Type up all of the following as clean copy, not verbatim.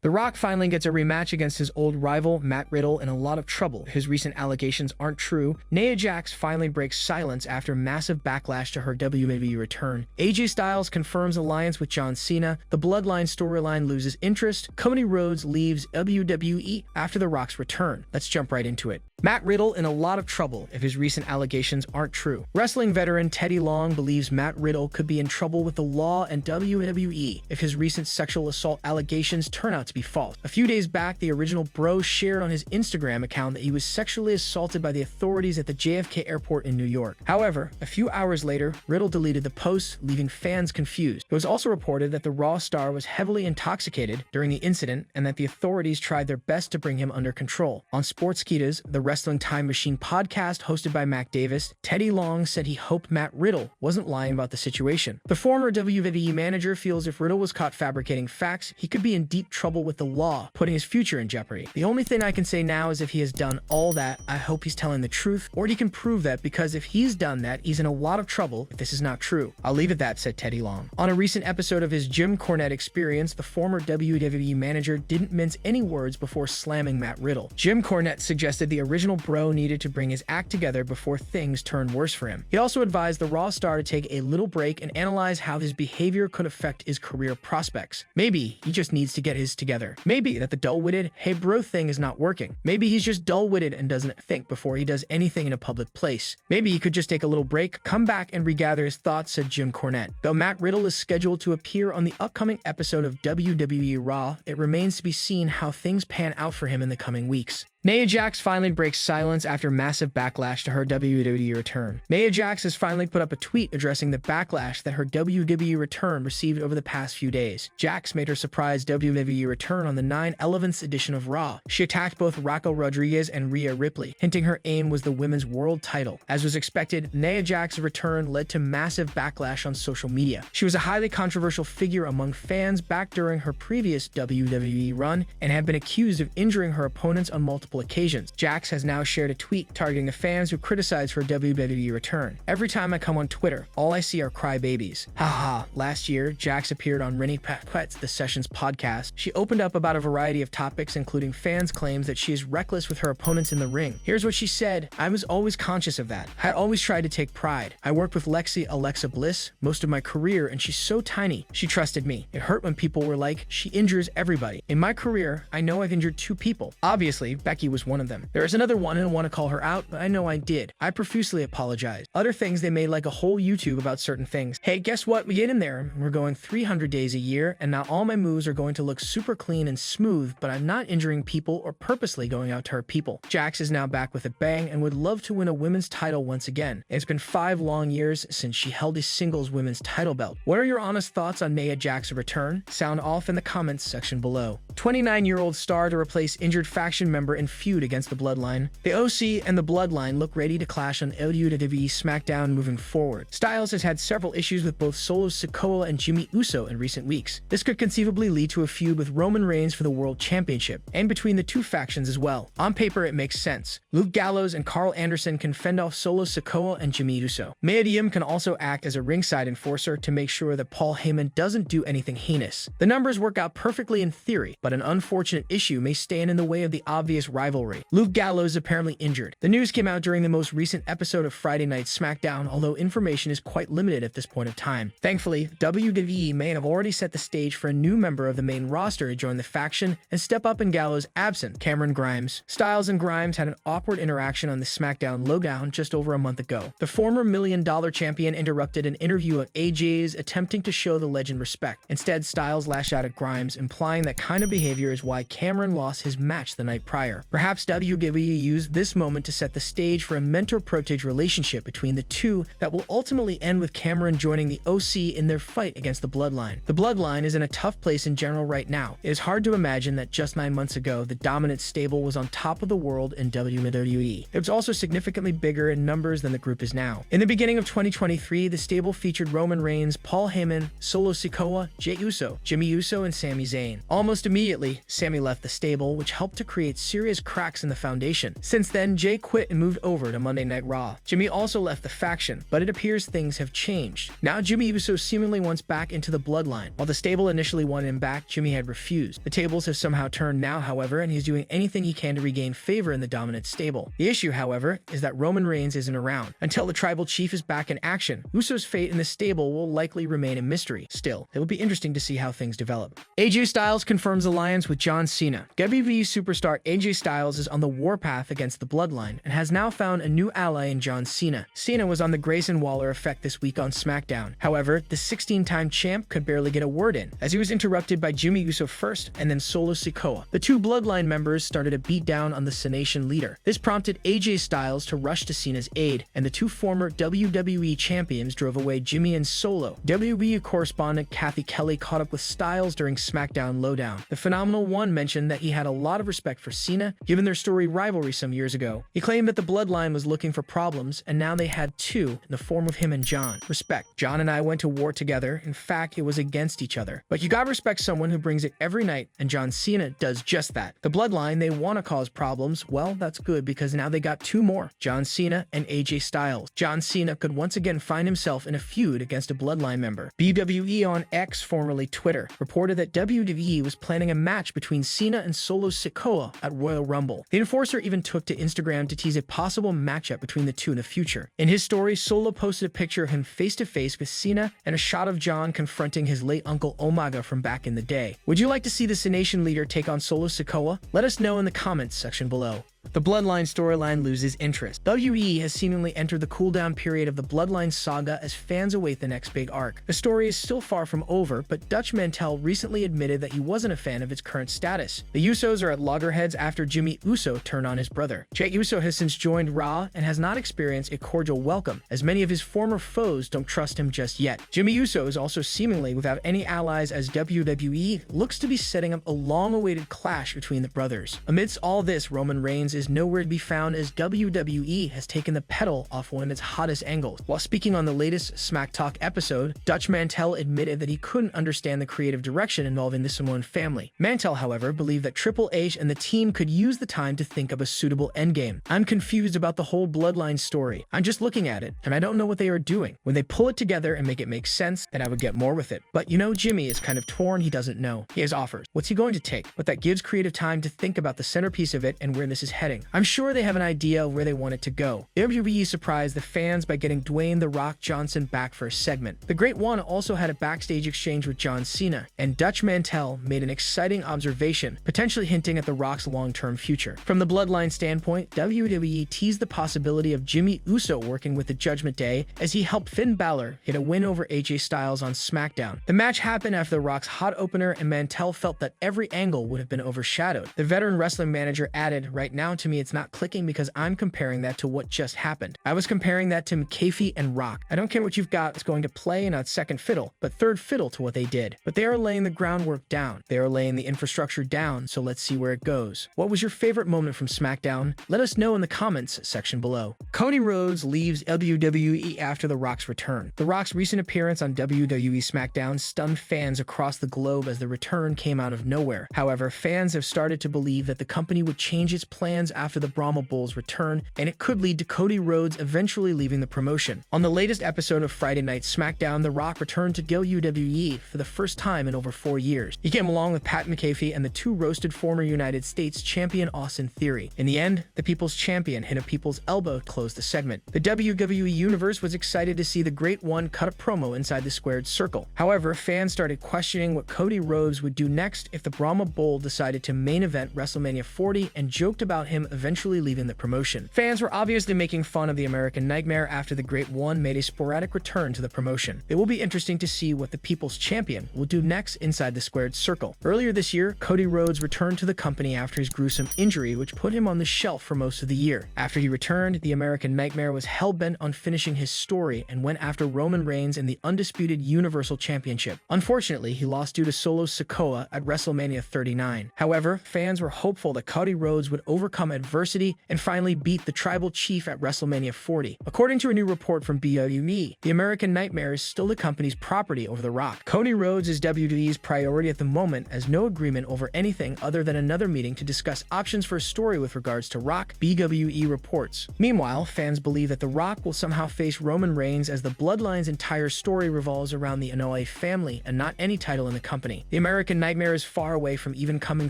The Rock finally gets a rematch against his old rival, Matt Riddle, in a lot of trouble. His recent allegations aren't true. Nia Jax finally breaks silence after massive backlash to her WWE return. AJ Styles confirms alliance with John Cena. The Bloodline storyline loses interest. Cody Rhodes leaves WWE after The Rock's return. Let's jump right into it. Matt Riddle in a lot of trouble if his recent allegations aren't true. Wrestling veteran Teddy Long believes Matt Riddle could be in trouble with the law and WWE if his recent sexual assault allegations turn out to be false. A few days back, the original Bro shared on his Instagram account that he was sexually assaulted by the authorities at the JFK airport in New York. However, a few hours later, Riddle deleted the post, leaving fans confused. It was also reported that the Raw star was heavily intoxicated during the incident and that the authorities tried their best to bring him under control. On Sportskeeda's The Wrestling Time Machine podcast hosted by Mac Davis, Teddy Long said he hoped Matt Riddle wasn't lying about the situation. The former WWE manager feels if Riddle was caught fabricating facts, he could be in deep trouble with the law, putting his future in jeopardy. The only thing I can say now is if he has done all that, I hope he's telling the truth, or he can prove that, because if he's done that, he's in a lot of trouble if this is not true. I'll leave it that, said Teddy Long. On a recent episode of his Jim Cornette Experience, the former WWE manager didn't mince any words before slamming Matt Riddle. Jim Cornette suggested the original Bro needed to bring his act together before things turned worse for him. He also advised the Raw star to take a little break and analyze how his behavior could affect his career prospects. Maybe he just needs to get his together. Maybe that the dull-witted, hey bro thing is not working. Maybe he's just dull-witted and doesn't think before he does anything in a public place. Maybe he could just take a little break, come back, and regather his thoughts, said Jim Cornette. Though Matt Riddle is scheduled to appear on the upcoming episode of WWE Raw, it remains to be seen how things pan out for him in the coming weeks. Nia Jax finally breaks silence after massive backlash to her WWE return. Nia Jax has finally put up a tweet addressing the backlash that her WWE return received over the past few days. Jax made her surprise WWE return on the 9/11 edition of Raw. She attacked both Raquel Rodriguez and Rhea Ripley, hinting her aim was the women's world title. As was expected, Nia Jax's return led to massive backlash on social media. She was a highly controversial figure among fans back during her previous WWE run and had been accused of injuring her opponents on multiple occasions. Jax has now shared a tweet targeting the fans who criticized her WWE return. Every time I come on Twitter, all I see are crybabies. Haha. Last year, Jax appeared on Rennie Paquette's The Sessions podcast. She opened up about a variety of topics, including fans' claims that she is reckless with her opponents in the ring. Here's what she said: "I was always conscious of that. I had always tried to take pride. I worked with Alexa Bliss most of my career, and she's so tiny. She trusted me. It hurt when people were like, she injures everybody. In my career, I know I've injured 2 people. Obviously, Becky was one of them. There is another one, and I want to call her out, but I know I did. I profusely apologize. Other things, they made like a whole YouTube about certain things. Hey, guess what? We get in there. We're going 300 days a year, and now all my moves are going to look super clean and smooth, but I'm not injuring people or purposely going out to hurt people." Jax is now back with a bang and would love to win a women's title once again. It's been 5 long years since she held a singles women's title belt. What are your honest thoughts on Nia Jax's return? Sound off in the comments section below. 29-year-old star to replace injured faction member in feud against the Bloodline. The OC and the Bloodline look ready to clash on WWE SmackDown moving forward. Styles has had several issues with both Solo Sikoa and Jimmy Uso in recent weeks. This could conceivably lead to a feud with Roman Reigns for the World Championship, and between the two factions as well. On paper, it makes sense. Luke Gallows and Carl Anderson can fend off Solo Sikoa and Jimmy Uso. Mia Yim can also act as a ringside enforcer to make sure that Paul Heyman doesn't do anything heinous. The numbers work out perfectly in theory, but an unfortunate issue may stand in the way of the obvious rivalry. Luke Gallows is apparently injured. The news came out during the most recent episode of Friday Night SmackDown, although information is quite limited at this point of time. Thankfully, WWE may have already set the stage for a new member of the main roster to join the faction and step up in Gallows' absence, Cameron Grimes. Styles and Grimes had an awkward interaction on the SmackDown Lowdown just over a month ago. The former $1 million champion interrupted an interview of AJ's attempting to show the legend respect. Instead, Styles lashed out at Grimes, implying that kind of behavior is why Cameron lost his match the night prior. Perhaps WWE used this moment to set the stage for a mentor-protege relationship between the two that will ultimately end with Cameron joining the OC in their fight against the Bloodline. The Bloodline is in a tough place in general right now. It is hard to imagine that just 9 months ago, the dominant stable was on top of the world in WWE. It was also significantly bigger in numbers than the group is now. In the beginning of 2023, the stable featured Roman Reigns, Paul Heyman, Solo Sikoa, Jey Uso, Jimmy Uso, and Sami Zayn. Almost immediately, Immediately, Sami left the stable, which helped to create serious cracks in the foundation. Since then, Jay quit and moved over to Monday Night Raw. Jimmy also left the faction, but it appears things have changed. Now Jimmy Uso seemingly wants back into the Bloodline. While the stable initially wanted him back, Jimmy had refused. The tables have somehow turned now, however, and he's doing anything he can to regain favor in the dominant stable. The issue, however, is that Roman Reigns isn't around. Until the tribal chief is back in action, Uso's fate in the stable will likely remain a mystery. Still, it will be interesting to see how things develop. AJ Styles confirms alliance with John Cena. WWE superstar AJ Styles is on the warpath against the Bloodline and has now found a new ally in John Cena. Cena was on the Grayson Waller effect this week on SmackDown. However, the 16-time champ could barely get a word in, as he was interrupted by Jimmy Uso first and then Solo Sikoa. The two Bloodline members started a beat down on the Cenation leader. This prompted AJ Styles to rush to Cena's aid, and the two former WWE champions drove away Jimmy and Solo. WWE correspondent Kathy Kelly caught up with Styles during SmackDown Lowdown. The Phenomenal One mentioned that he had a lot of respect for Cena, given their storied rivalry some years ago. He claimed that the Bloodline was looking for problems, and now they had two in the form of him and John. Respect. John and I went to war together. In fact, it was against each other. But you gotta respect someone who brings it every night, and John Cena does just that. The Bloodline, they want to cause problems. Well, that's good because now they got two more, John Cena and AJ Styles. John Cena could once again find himself in a feud against a Bloodline member. WWE on X, formerly Twitter, reported that WWE was planning a match between Cena and Solo Sikoa at Royal Rumble. The Enforcer even took to Instagram to tease a possible matchup between the two in the future. In his story, Solo posted a picture of him face-to-face with Cena and a shot of John confronting his late uncle Omega from back in the day. Would you like to see the Cenation leader take on Solo Sikoa? Let us know in the comments section below. The Bloodline storyline loses interest. WWE has seemingly entered the cooldown period of the Bloodline saga as fans await the next big arc. The story is still far from over, but Dutch Mantell recently admitted that he wasn't a fan of its current status. The Usos are at loggerheads after Jimmy Uso turned on his brother. Jey Uso has since joined Raw and has not experienced a cordial welcome, as many of his former foes don't trust him just yet. Jimmy Uso is also seemingly without any allies, as WWE looks to be setting up a long-awaited clash between the brothers. Amidst all this, Roman Reigns is nowhere to be found, as WWE has taken the pedal off one of its hottest angles. While speaking on the latest Smack Talk episode, Dutch Mantell admitted that he couldn't understand the creative direction involving the Samoan family. Mantell, however, believed that Triple H and the team could use the time to think of a suitable endgame. I'm confused about the whole Bloodline story. I'm just looking at it, and I don't know what they are doing. When they pull it together and make it make sense, then I would get more with it. But you know, Jimmy is kind of torn. He doesn't know. He has offers. What's he going to take? But that gives creative time to think about the centerpiece of it and where this is heading. I'm sure they have an idea of where they want it to go. WWE surprised the fans by getting Dwayne "The Rock" Johnson back for a segment. The Great One also had a backstage exchange with John Cena, and Dutch Mantell made an exciting observation, potentially hinting at The Rock's long-term future. From the Bloodline standpoint, WWE teased the possibility of Jimmy Uso working with the Judgment Day, as he helped Finn Balor hit a win over AJ Styles on SmackDown. The match happened after The Rock's hot opener, and Mantell felt that every angle would have been overshadowed. The veteran wrestling manager added, "Right now, to me, it's not clicking because I'm comparing that to what just happened. I was comparing that to McAfee and Rock. I don't care what you've got is going to play, not second fiddle, but third fiddle to what they did. But they are laying the groundwork down. They are laying the infrastructure down, so let's see where it goes." What was your favorite moment from SmackDown? Let us know in the comments section below. Cody Rhodes leaves WWE after The Rock's return. The Rock's recent appearance on WWE SmackDown stunned fans across the globe, as the return came out of nowhere. However, fans have started to believe that the company would change its plans after the Brahma Bull's return, and it could lead to Cody Rhodes eventually leaving the promotion. On the latest episode of Friday Night SmackDown, The Rock returned to WWE for the first time in over 4 years. He came along with Pat McAfee and the two roasted former United States champion Austin Theory. In the end, the People's Champion hit a people's elbow to close the segment. The WWE Universe was excited to see the Great One cut a promo inside the squared circle. However, fans started questioning what Cody Rhodes would do next if the Brahma Bull decided to main event WrestleMania 40, and joked about him eventually leaving the promotion. Fans were obviously making fun of the American Nightmare after the Great One made a sporadic return to the promotion. It will be interesting to see what the People's Champion will do next inside the squared circle. Earlier this year, Cody Rhodes returned to the company after his gruesome injury, which put him on the shelf for most of the year. After he returned, the American Nightmare was hell-bent on finishing his story and went after Roman Reigns in the undisputed Universal Championship. Unfortunately, he lost due to Solo Sikoa at WrestleMania 39. However, fans were hopeful that Cody Rhodes would overcome overcome adversity and finally beat the Tribal Chief at WrestleMania 40. According to a new report from WWE, the American Nightmare is still the company's property over The Rock. Cody Rhodes is WWE's priority at the moment, as no agreement over anything other than another meeting to discuss options for a story with regards to Rock, BWE reports. Meanwhile, fans believe that The Rock will somehow face Roman Reigns, as the Bloodline's entire story revolves around the Anoa'i family and not any title in the company. The American Nightmare is far away from even coming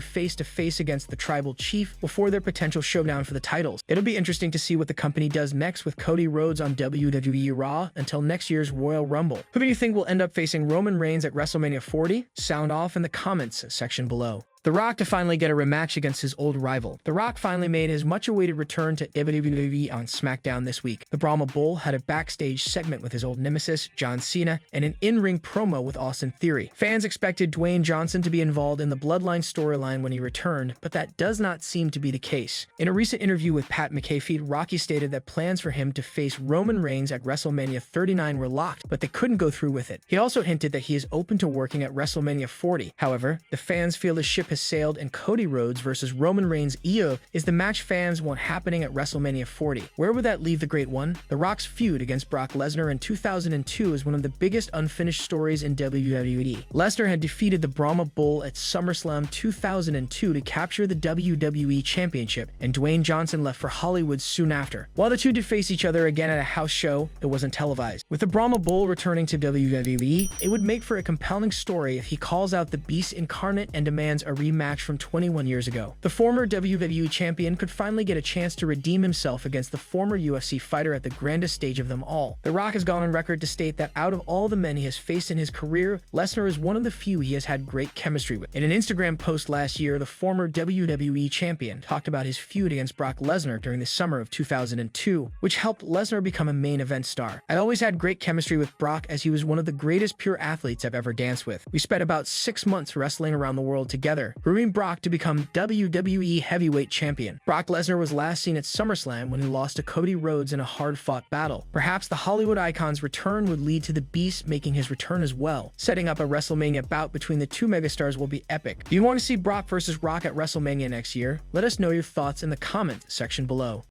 face-to-face against the Tribal Chief before their potential showdown for the titles. It'll be interesting to see what the company does next with Cody Rhodes on WWE Raw until next year's Royal Rumble. Who do you think will end up facing Roman Reigns at WrestleMania 40? Sound off in the comments section below. The Rock to finally get a rematch against his old rival. The Rock finally made his much-awaited return to WWE on SmackDown this week. The Brahma Bull had a backstage segment with his old nemesis, John Cena, and an in-ring promo with Austin Theory. Fans expected Dwayne Johnson to be involved in the Bloodline storyline when he returned, but that does not seem to be the case. In a recent interview with Pat McAfee, Rocky stated that plans for him to face Roman Reigns at WrestleMania 39 were locked, but they couldn't go through with it. He also hinted that he is open to working at WrestleMania 40. However, the fans feel the ship has sailed, and Cody Rhodes versus Roman Reigns Io is the match fans want happening at WrestleMania 40. Where would that leave the Great One? The Rock's feud against Brock Lesnar in 2002 is one of the biggest unfinished stories in WWE. Lesnar had defeated the Brahma Bull at SummerSlam 2002 to capture the WWE Championship, and Dwayne Johnson left for Hollywood soon after. While the two did face each other again at a house show, it wasn't televised. With the Brahma Bull returning to WWE, it would make for a compelling story if he calls out the Beast incarnate and demands a rematch from 21 years ago. The former WWE champion could finally get a chance to redeem himself against the former UFC fighter at the grandest stage of them all. The Rock has gone on record to state that out of all the men he has faced in his career, Lesnar is one of the few he has had great chemistry with. In an Instagram post last year, the former WWE champion talked about his feud against Brock Lesnar during the summer of 2002, which helped Lesnar become a main event star. I always had great chemistry with Brock, as he was one of the greatest pure athletes I've ever danced with. We spent about 6 months wrestling around the world together, grooming Brock to become WWE Heavyweight Champion. Brock Lesnar was last seen at SummerSlam when he lost to Cody Rhodes in a hard-fought battle. Perhaps the Hollywood icon's return would lead to the Beast making his return as well. Setting up a WrestleMania bout between the two megastars will be epic. Do you want to see Brock versus Rock at WrestleMania next year? Let us know your thoughts in the comment section below.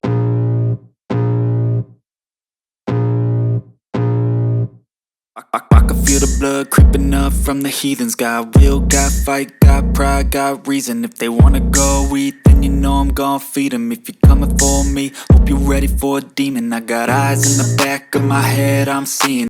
I can feel the blood creeping up from the heathens. Got will, got fight, got pride, got reason. If they wanna go eat, then you know I'm gon' feed them. If you're coming for me, hope you're ready for a demon. I got eyes in the back of my head, I'm seeing